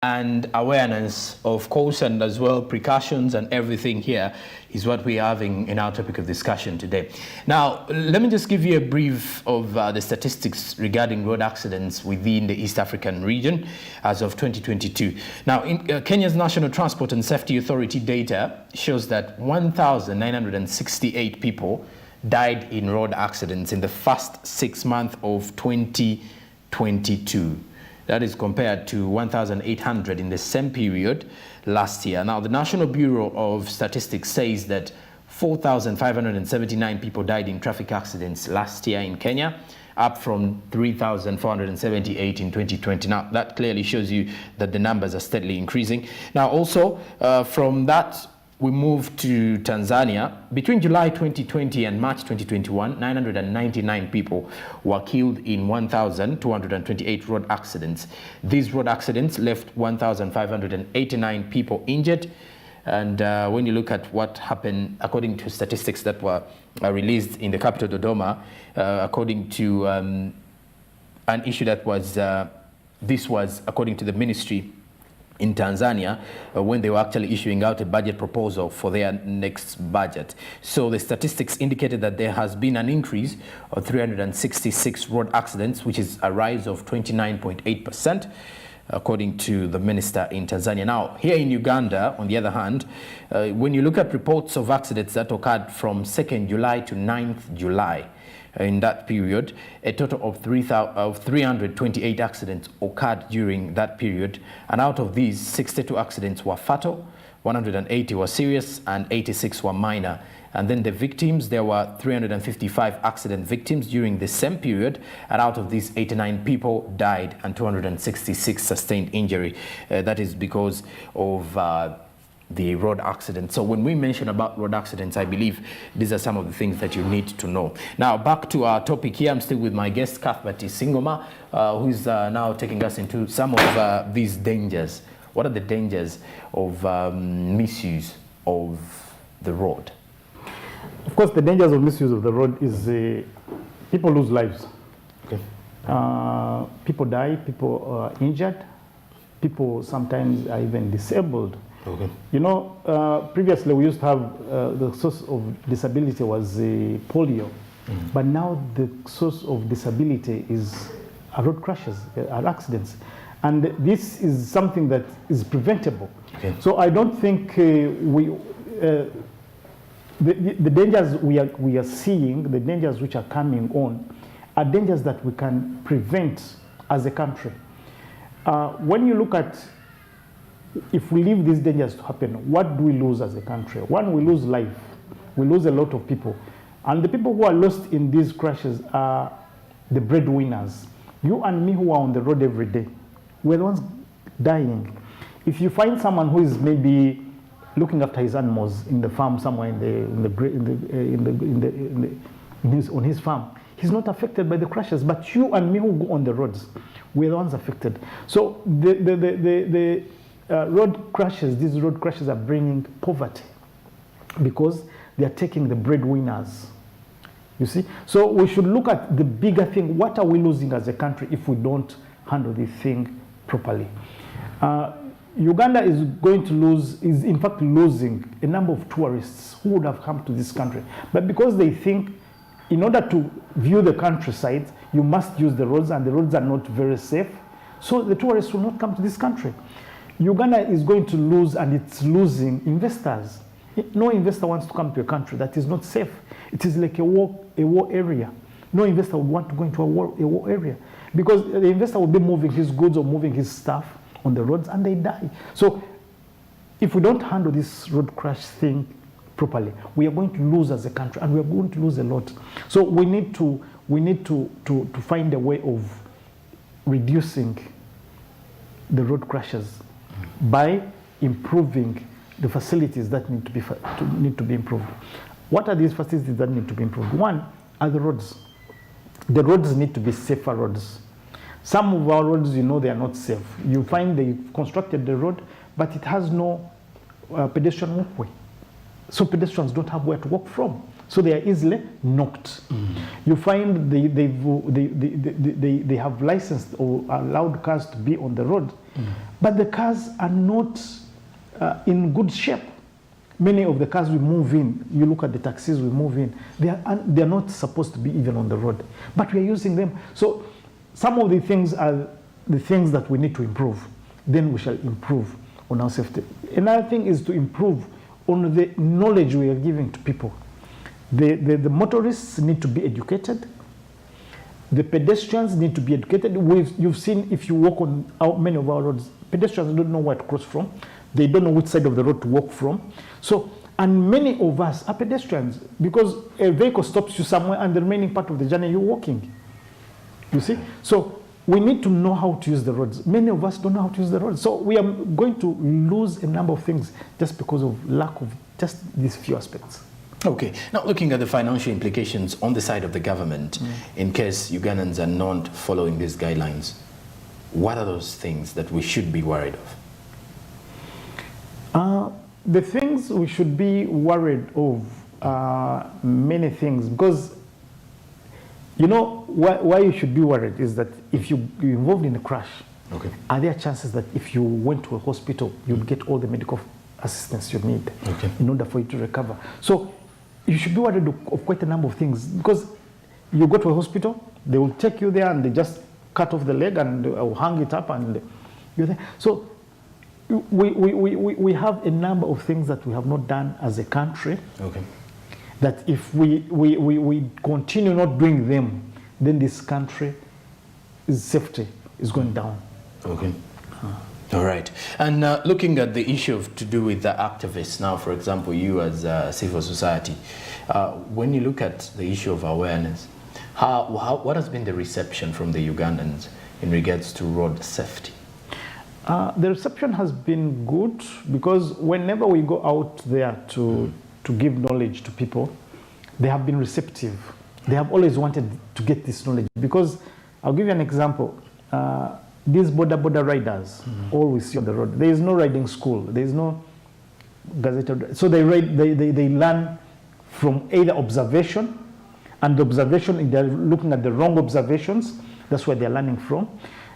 and awareness, of course, and as well precautions and everything here is what we're having in our topic of discussion today. Now, let me just give you a brief of the statistics regarding road accidents within the East African region as of 2022. Now, in Kenya's National Transport and Safety Authority data shows that 1,968 people died in road accidents in the first 6 months of 2022. That is compared to 1,800 in the same period last year. Now, the National Bureau of Statistics says that 4,579 people died in traffic accidents last year in Kenya, up from 3,478 in 2020. Now, that clearly shows you that the numbers are steadily increasing. Now, also, from that, we move to Tanzania. Between July 2020 and March 2021, 999 people were killed in 1,228 road accidents. These road accidents left 1,589 people injured. And when you look at what happened, according to statistics that were released in the capital, Dodoma, according to an issue that was, this was according to the ministry in Tanzania, when they were actually issuing out a budget proposal for their next budget. So the statistics indicated that there has been an increase of 366 road accidents, which is a rise of 29.8%, according to the minister in Tanzania. Now, here in Uganda, on the other hand, when you look at reports of accidents that occurred from 2nd July to 9th July, in that period, a total of 328 accidents occurred during that period, and out of these, 62 accidents were fatal, 180 were serious, and 86 were minor. And then the victims, there were 355 accident victims during the same period, and out of these, 89 people died and 266 sustained injury. That is because of the road accidents. So when we mention about road accidents, I believe these are some of the things that you need to know. Now, back to our topic here. I'm still with my guest, Cuthbert Singoma, who's now taking us into some of these dangers. What are the dangers of misuse of the road? Of course, the dangers of misuse of the road is people lose lives. Okay. People die, people are injured, people sometimes are even disabled. Okay. You know, previously we used to have the source of disability was polio, but now the source of disability is road crashes, accidents, and this is something that is preventable. Okay. So I don't think the dangers we are seeing, the dangers which are coming on, are dangers that we can prevent as a country. When you look at, if we leave these dangers to happen, what do we lose as a country? One, we lose life. We lose a lot of people. And the people who are lost in these crashes are the breadwinners. You and me who are on the road every day, we're the ones dying. If you find someone who is maybe looking after his animals in the farm somewhere on his farm, he's not affected by the crashes. But you and me who go on the roads, we're the ones affected. So the road crashes, these road crashes are bringing poverty because they are taking the breadwinners. You see? So we should look at the bigger thing. What are we losing as a country if we don't handle this thing properly? Uganda is going to lose, is in fact losing a number of tourists who would have come to this country. But because they think in order to view the countryside, you must use the roads, and the roads are not very safe, so the tourists will not come to this country. Uganda is going to lose, and it's losing investors. No investor wants to come to a country that is not safe. It is like a war area. No investor would want to go into a war area because the investor will be moving his goods or moving his stuff on the roads and they die. So if we don't handle this road crash thing properly, we are going to lose as a country, and we are going to lose a lot. So we need to find a way of reducing the road crashes by improving the facilities that need to be improved. What are these facilities that need to be improved? One are the roads. The roads need to be safer roads. Some of our roads, you know, they are not safe. You find they constructed the road, but it has no pedestrian walkway. So pedestrians don't have where to walk from. So they are easily knocked. You find they have licensed or allowed cars to be on the road, But the cars are not in good shape. Many of the cars we move in, you look at the taxis we move in, they're not supposed to be even on the road, but we are using them. So some of the things are the things that we need to improve. Then we shall improve on our safety. Another thing is to improve on the knowledge we are giving to people. The motorists need to be educated. The pedestrians need to be educated. You've seen, if you walk on many of our roads, pedestrians don't know where to cross from. They don't know which side of the road to walk from. So, and many of us are pedestrians because a vehicle stops you somewhere and the remaining part of the journey you're walking. You see? So we need to know how to use the roads. Many of us don't know how to use the roads. So we are going to lose a number of things just because of lack of just these few aspects. Okay. Now, looking at the financial implications on the side of the government, in case Ugandans are not following these guidelines, what are those things that we should be worried of? The things we should be worried of are many things, because you know why you should be worried is that if you're involved in a crash, are there chances that if you went to a hospital, you'd get all the medical assistance you need in order for you to recover? So you should be worried of quite a number of things, because you go to a hospital, they will take you there and they just cut off the leg and hang it up and you're there. So we have a number of things that we have not done as a country. That if we continue not doing them, then this country's safety is going down. All right. And looking at the issue of to do with the activists now, for example, you as civil society, when you look at the issue of awareness, what has been the reception from the Ugandans in regards to road safety? The reception has been good, because whenever we go out there to give knowledge to people, they have been receptive. They have always wanted to get this knowledge, because I'll give you an example. These border riders always see on the road. There is no riding school. There is no gazette. So they learn from either observation, and the observation, they're looking at the wrong observations. That's where they're learning from.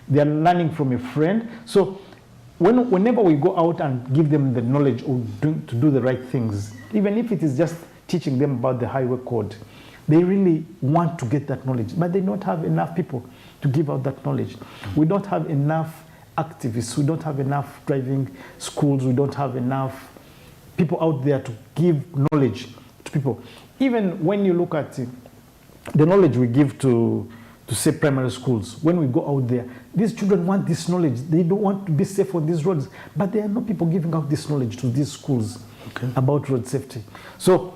They're learning from a friend. So whenever we go out and give them the knowledge of to do the right things, even if it is just teaching them about the highway code, they really want to get that knowledge, but they don't have enough people to give out that knowledge. We don't have enough activists. We don't have enough driving schools. We don't have enough people out there to give knowledge to people. Even when you look at the knowledge we give to say primary schools, when we go out there, these children want this knowledge. They don't want to be safe on these roads, but there are no people giving out this knowledge to these schools about road safety. So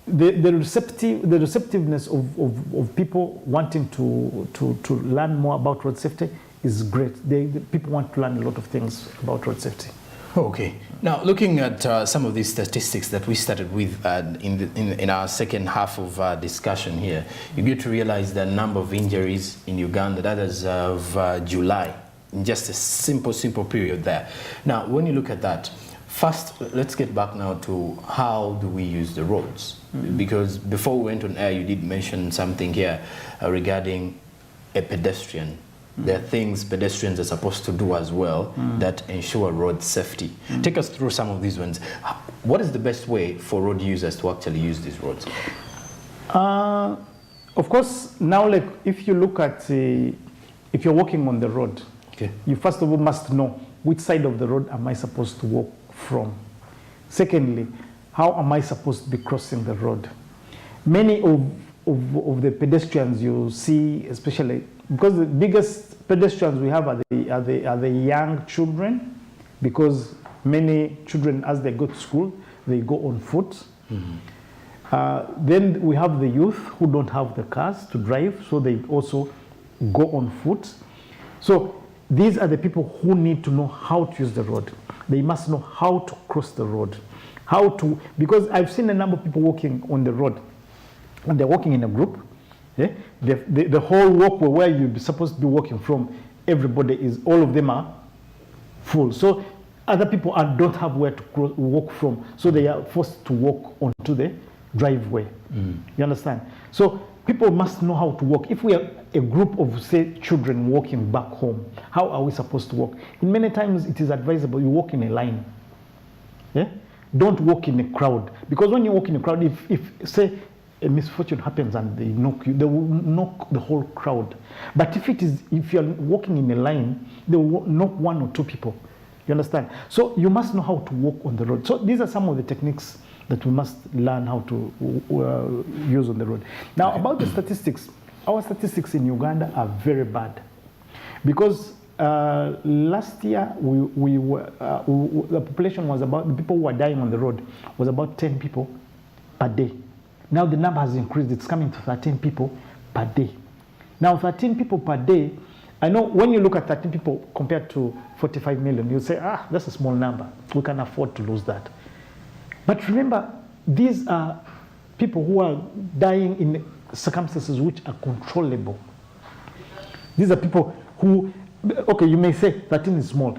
the receptiveness of people wanting to learn more about road safety is great. People want to learn a lot of things about road safety. Okay. Now, looking at some of these statistics that we started with in our second half of our discussion here, you get to realize the number of injuries in Uganda, that is of July, in just a simple period there. Now, when you look at that, first, let's get back now to how do we use the roads? Because before we went on air, you did mention something here regarding a pedestrian. There are things pedestrians are supposed to do as well that ensure road safety. Take us through some of these ones. What is the best way for road users to actually use these roads? Of course, now, like if you look at, if you're walking on the road, you first of all must know which side of the road am I supposed to walk from. Secondly, how am I supposed to be crossing the road? Many of the pedestrians you see, especially because the biggest pedestrians we have are the young children, because many children, as they go to school, they go on foot. Then we have the youth who don't have the cars to drive, so they also go on foot. So these are the people who need to know how to use the road. They must know how to cross the road, because I've seen a number of people walking on the road, and they're walking in a group. The whole walkway where you're supposed to be walking from, all of them are full. So other people don't have where to walk from, so they are forced to walk onto the driveway. You understand? So people must know how to walk. If we are a group of, say, children walking back home, how are we supposed to walk? In many times, it is advisable you walk in a line. Yeah? Don't walk in a crowd. Because when you walk in a crowd, if say, a misfortune happens and they knock you, they will knock the whole crowd. But if you're walking in a line, they will knock one or two people. You understand? So you must know how to walk on the road. So these are some of the techniques that we must learn how to use on the road. Now, about the statistics, our statistics in Uganda are very bad. Because last year, the population was about, the people who were dying on the road was about 10 people per day. Now the number has increased, it's coming to 13 people per day. Now 13 people per day, I know when you look at 13 people compared to 45 million, you say, that's a small number. We can afford to lose that. But remember, these are people who are dying in circumstances which are controllable. These are people who, okay, you may say 13 is small.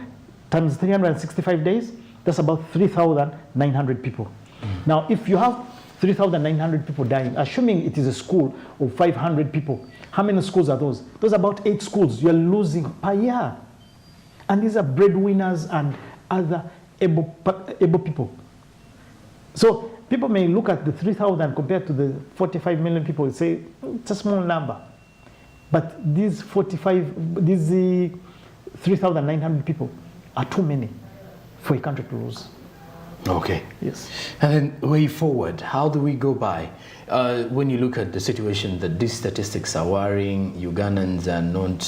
Times 365 days, that's about 3,900 people. Mm-hmm. Now, if you have 3,900 people dying, assuming it is a school of 500 people, how many schools are those? Those are about 8 schools you're losing per year. And these are breadwinners and other able people. So people may look at the 3,000 compared to the 45 million people and say, it's a small number. But these 3,900 people are too many for a country to lose. Okay. Yes. And then way forward, how do we go by? When you look at the situation that these statistics are worrying, Ugandans are not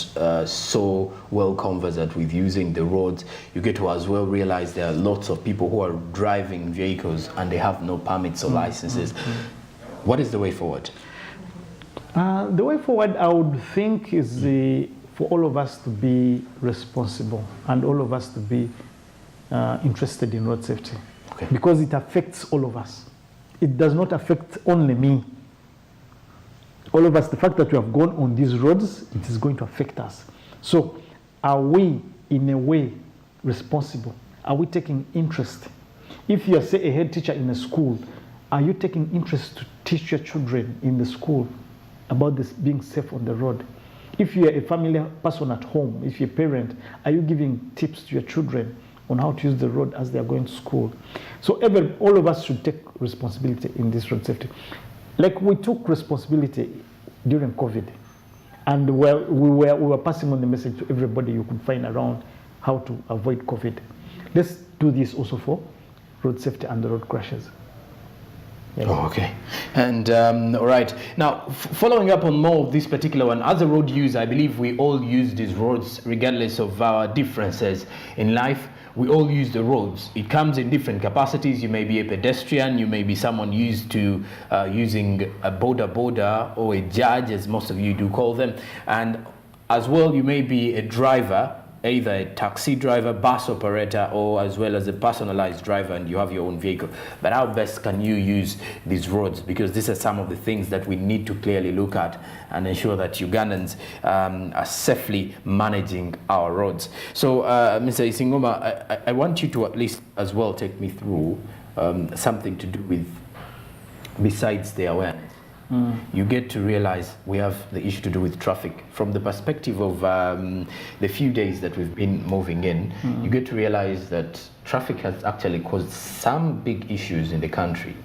so well conversant with using the roads, you get to as well realize there are lots of people who are driving vehicles and they have no permits or licenses. What is the way forward? The way forward, I would think, is for all of us to be responsible and all of us to be interested in road safety. Okay. Because it affects all of us. It does not affect only me. All of us, the fact that we have gone on these roads, it is going to affect us. So are we, in a way, responsible? Are we taking interest? If you are, say, a head teacher in a school, are you taking interest to teach your children in the school about this being safe on the road? If you are a family person at home, if you're a parent, are you giving tips to your children on how to use the road as they are going to school? So all of us should take responsibility in this road safety. Like we took responsibility during COVID, and we were passing on the message to everybody you could find around how to avoid COVID. Let's do this also for road safety and the road crashes. Yes. Oh, okay. And all right. Now, following up on more of this particular one, as a road user, I believe we all use these roads regardless of our differences in life. We all use the roads. It comes in different capacities. You may be a pedestrian, you may be someone used to using a boda or a judge, as most of you do call them. And as well, you may be a driver, either a taxi driver, bus operator, or as well as a personalized driver, and you have your own vehicle. But how best can you use these roads? Because these are some of the things that we need to clearly look at and ensure that Ugandans are safely managing our roads. So, Mr. Isingoma, I want you to at least as well take me through something to do with, besides the awareness. You get to realize we have the issue to do with traffic. From the perspective of the few days that we've been moving in, you get to realize that traffic has actually caused some big issues in the country.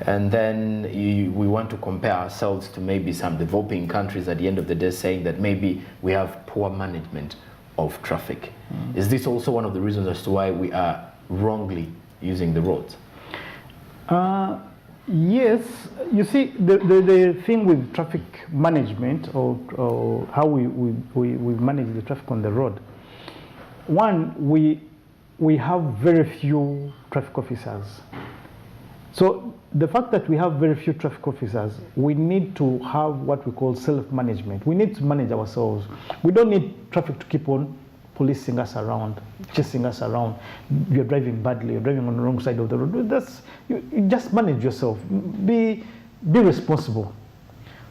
And then we want to compare ourselves to maybe some developing countries at the end of the day, saying that maybe we have poor management of traffic. Is this also one of the reasons as to why we are wrongly using the roads? Yes, you see, the thing with traffic management or how we manage the traffic on the road, one, we have very few traffic officers. So the fact that we have very few traffic officers, we need to have what we call self-management. We need to manage ourselves. We don't need traffic to keep on policing us around, chasing us around. You're driving badly, you're driving on the wrong side of the road. You just manage yourself. Be responsible.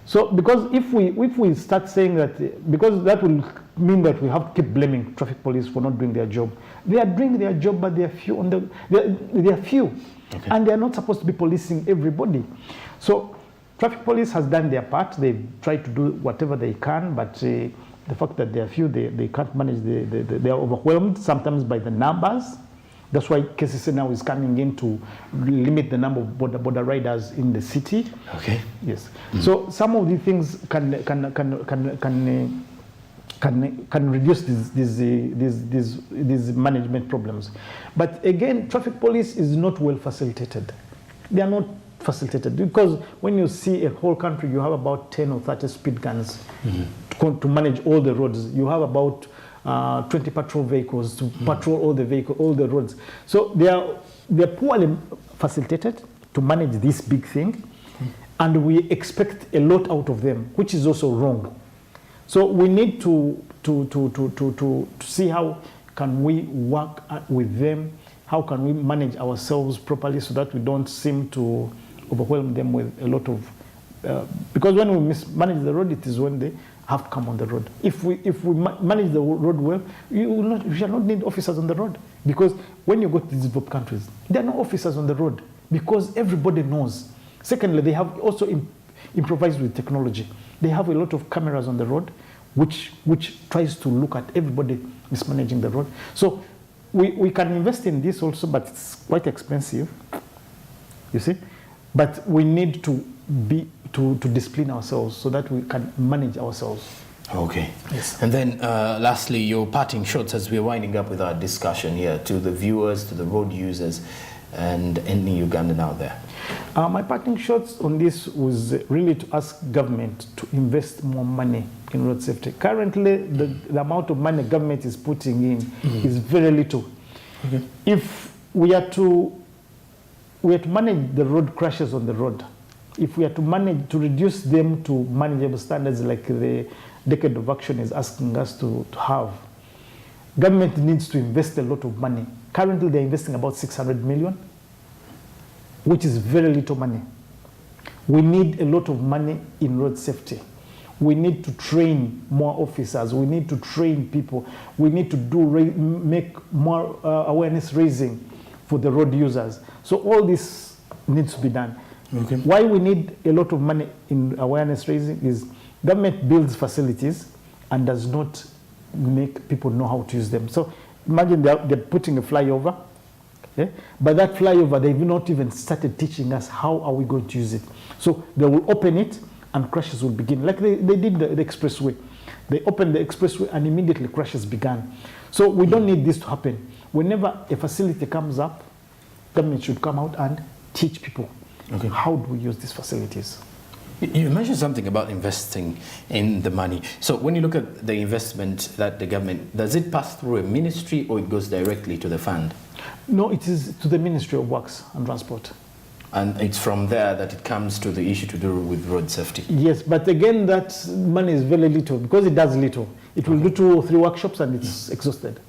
So because if we start saying that, because that will mean that we have to keep blaming traffic police for not doing their job. They are doing their job, but they are few. They are few, okay. And they are not supposed to be policing everybody. So Traffic police has done their part. They try to do whatever they can, but the fact that they are few, they can't manage. They are overwhelmed sometimes by the numbers. That's why KCC now is coming in to limit the number of border riders in the city. Okay. Yes. So some of the things can reduce these management problems. But again, traffic police is not well facilitated. They are not facilitated because when you see a whole country, you have about 10 or 30 speed guns to manage all the roads. You have about 20 patrol vehicles to patrol all the roads. So they're poorly facilitated to manage this big thing, and we expect a lot out of them, which is also wrong. So we need to see how can we work with them, how can we manage ourselves properly so that we don't seem to overwhelm them with a lot of, because when we mismanage the road, it is when they have to come on the road. If we manage the road well, you shall not need officers on the road, because when you go to these developed countries, there are no officers on the road because everybody knows. Secondly, they have also improvised with technology. They have a lot of cameras on the road, which tries to look at everybody mismanaging the road. So we can invest in this also, but it's quite expensive, you see. But we need to discipline ourselves so that we can manage ourselves. Okay. Yes. And then lastly, your parting shots as we're winding up with our discussion here to the viewers, to the road users, and any Ugandan out there. My parting shots on this was really to ask government to invest more money in road safety. Currently, the amount of money government is putting in is very little. Okay. If we are to manage the road crashes on the road, if we are to manage to reduce them to manageable standards like the Decade of Action is asking us to have, government needs to invest a lot of money. Currently, they're investing about 600 million, which is very little money. We need a lot of money in road safety. We need to train more officers. We need to train people. We need to make more awareness raising for the road users. So all this needs to be done. Okay. Why we need a lot of money in awareness raising is government builds facilities and does not make people know how to use them. So imagine they're putting a flyover. Okay? But that flyover, they've not even started teaching us how are we going to use it. So they will open it and crashes will begin. Like they did the expressway. They opened the expressway and immediately crashes began. So we don't need this to happen. Whenever a facility comes up, government should come out and teach people how do we use these facilities. You mentioned something about investing in the money. So when you look at the investment that the government, does it pass through a ministry or it goes directly to the fund? No, it is to the Ministry of Works and Transport. And it's from there that it comes to the issue to do with road safety? Yes, but again, that money is very little because it does little. It will do 2 or 3 workshops and it's exhausted.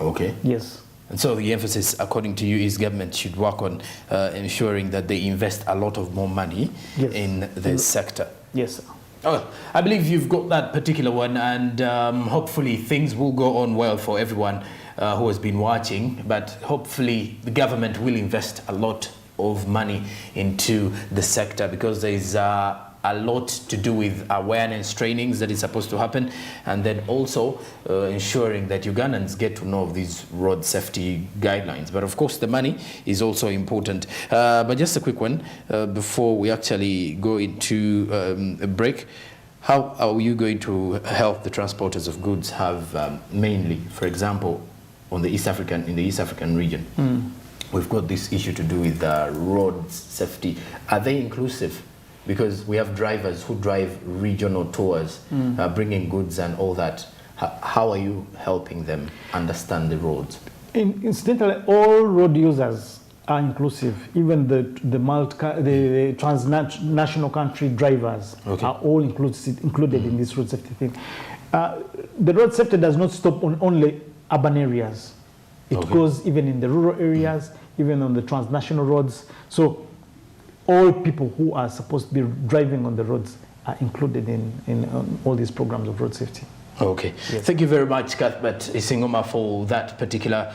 Okay. Yes. And so the emphasis, according to you, is government should work on ensuring that they invest a lot of more money in this sector. Yes, sir. Oh, I believe you've got that particular one, and hopefully things will go on well for everyone who has been watching. But hopefully the government will invest a lot of money into the sector because there is a lot to do with awareness trainings that is supposed to happen, and then also ensuring that Ugandans get to know these road safety guidelines. But of course the money is also important. But just a quick one before we actually go into a break. How are you going to help the transporters of goods have mainly, for example, in the East African region, we've got this issue to do with road safety. Are they inclusive? Because we have drivers who drive regional tours, bringing goods and all that. How are you helping them understand the roads? Incidentally, all road users are inclusive. Even the transnational country drivers are all included in this road safety thing. The road safety does not stop on only urban areas. It goes even in the rural areas, even on the transnational roads. So all people who are supposed to be driving on the roads are included in all these programs of road safety. Okay. Yes. Thank you very much, Cuthbert Isingoma, for that particular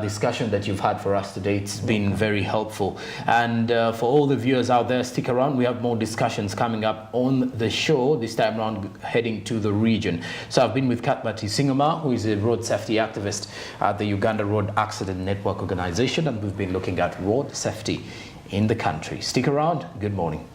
discussion that you've had for us today. It's been very helpful. And for all the viewers out there, stick around. We have more discussions coming up on the show, this time around heading to the region. So I've been with Cuthbert Isingoma, who is a road safety activist at the Uganda Road Accident Network Organization, and we've been looking at road safety in the country. Stick around. Good morning.